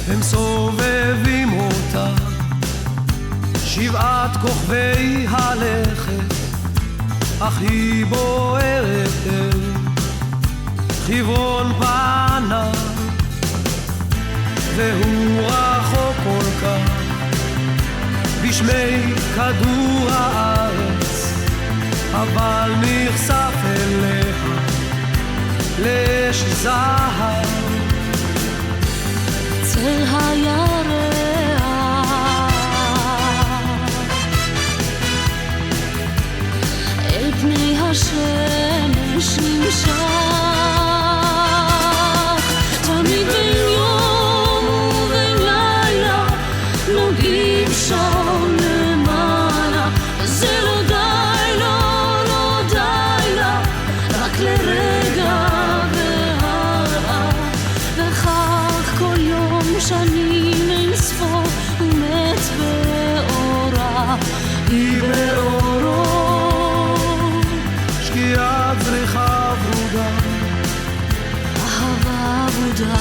הם סובבים אותה, שבעת כוכבי הלכת, אך היא בוערת אל חברון פנה, והוא רחוק כל כך בשמי כדור הארץ, אבל נחשף אליה לאש זהב צל הירח אל פני השמש נמשך, תמיד בין יום ובין לילה נוגעים שם למעלה, זה לא די, לא די לה, רק לרגע והלאה, וכך כל יום שנים אין ספור ומת באורה, היא באורו שקיעת זריחה ורודה, אהבה ורודה.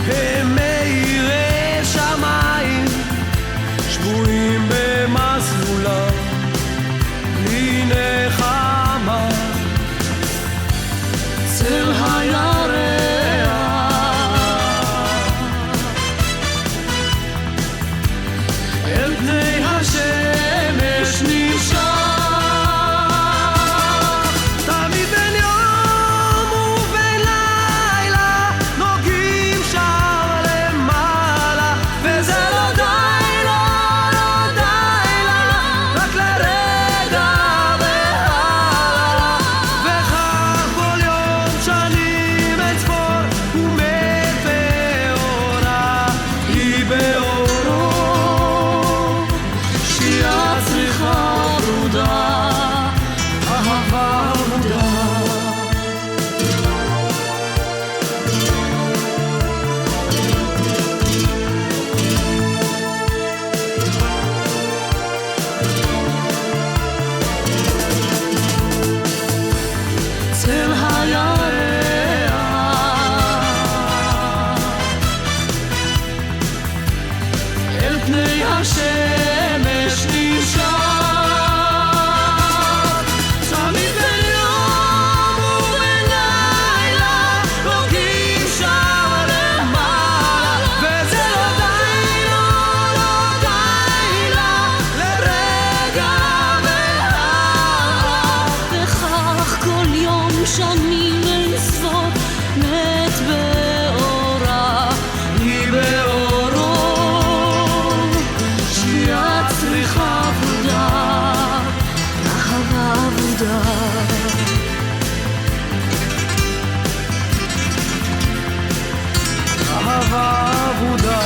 הם מאירי שמיים שבויים במסלולה בלי נחמה, צל הירח אל פני השמש נמשך, תמיד בין יום ובין לילה נוגעים שם למעלה, וזה לא די, לא די לה, רק לרגע והלאה, וכך כל יום שנים אין ספור ומת באורה, היא באורו שקיעת זריחה ורודה, אהבה ורודה. צל הירח אל פני השמש נמשך, תמיד בין יום ובין לילה נוגעים שם למעלה, וזה לא די, לא די לה, לרגע והלאה, וכך כל יום שנים אין ספור מת באורה, היא באורו שקיעת זריחה ורודה, אהבה ורודה. אהבה ורודה.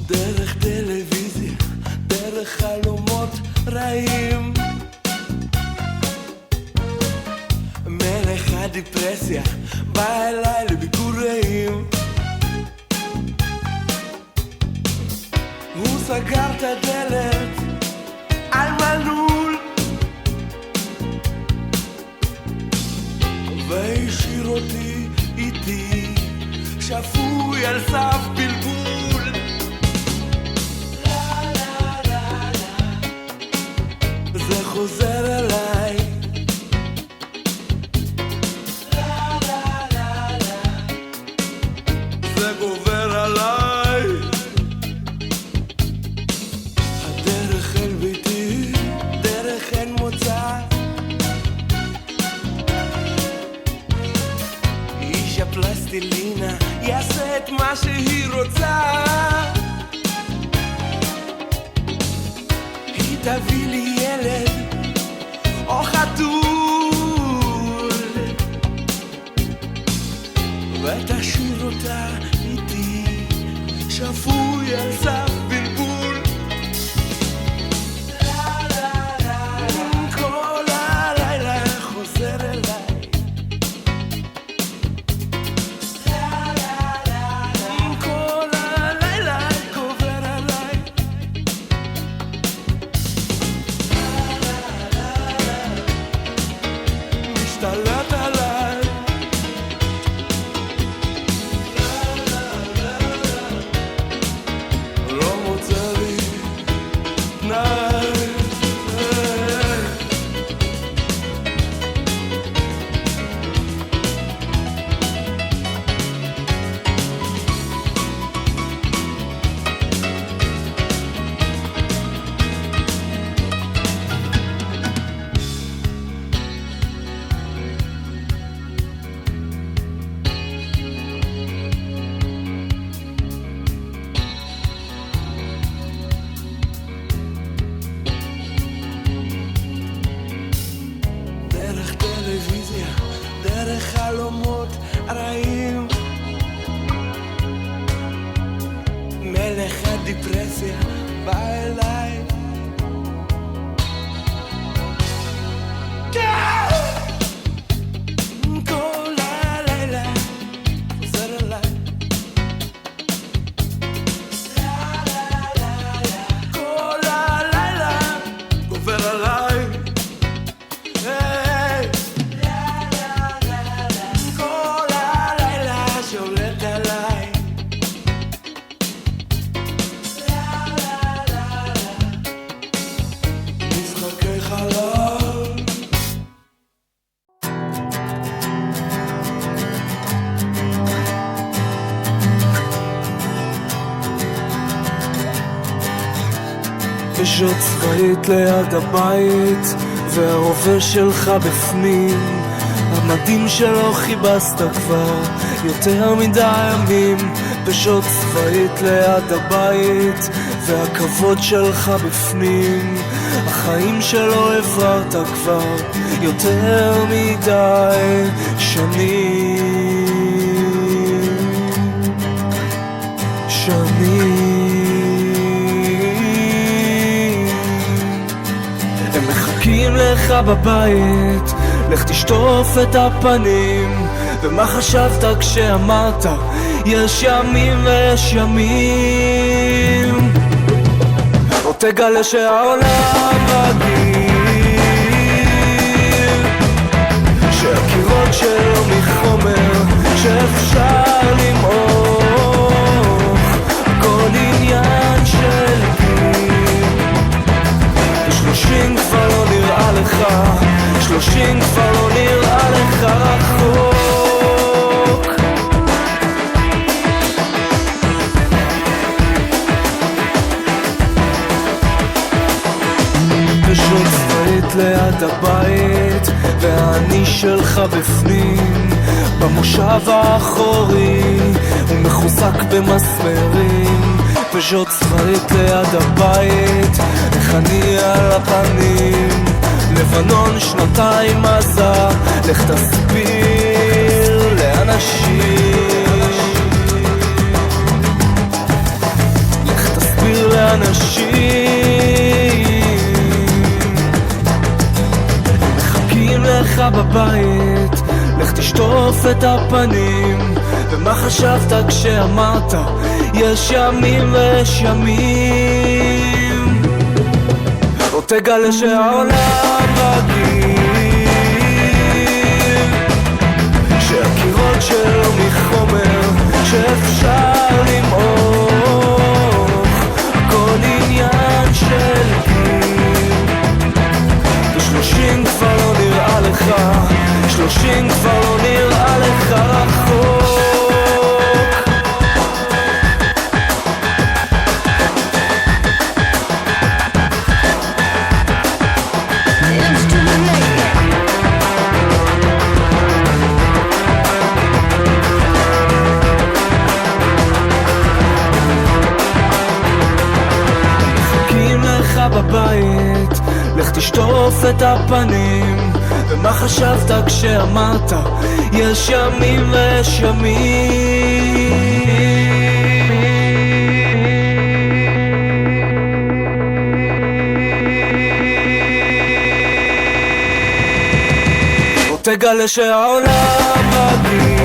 דרך טלוויזיה, דרך חלומות רעים, מלך הדיפרסיה בא אליי לביקורים, הוא סגר את הדלת על מנעול והשאיר אותי איתי שפוי על סף בלבול. זה חוזר אליי. זה גובר עליי. הדרך אל ביתי, דרך אין מוצא. איש הפלסטלינה יעשה את מה שהיא רוצה. היא תביא לי ילד או חתול ותשאיר אותה איתי שפוי על סף בלבול. כל הלילה חוזר אליי. כל הלילה גובר עליי. משתלט עליי. לא מוצא לי תנאי. דרך טלוויזיה, דרך חלומות רעים, מלך הדיפרסיה בא אליי. כל הלילה חוזר אליי. כל הלילה גובר עליי. היי. כל הלילה שולט עליי. משחקי חלל. פז'וט צבאית ליד הבית והרובה שלך בפנים, המדים שלו חיבסת כבר יותר מדי ימים. פז'וט צבאית ליד הבית והכבוד שלך בפנים, החיים שלו עברת כבר יותר מדי שנים. הם מחכים לך בבית, לך תשטוף את הפנים. ומה חשבת כשאמרת יש ימים ויש ימים? או תגלה שהעולם רגיל, שהקירות שלו מחומר שאפשר למעוך, הכל עניין של גיל. 30 כבר לא נראה לך, 30 כבר לא נראה לך רחוק. פז'וט צבאית ליד הבית והאני שלך בפנים, במושב האחורי הוא מחוזק במסמרים. פז'וט צבאית ליד הבית, איך אני על הפנים. לבנון שנתיים עזה, לך תסביר לאנשים, לך תסביר לאנשים. מחכים לך בבית, לך תשטוף את הפנים. ומה חשבת כשאמרת יש ימים ויש ימים? או תגלה שהעולם רגיל, שהקירות שלו מחומר שאפשר למעוך, הכל עניין של גיל. 30 כבר לא נראה לך רחוק. בבית, לך תשטוף את הפנים. ומה חשבת כשאמרת יש ימים ויש ימים? או תגלה שהעולם מגיע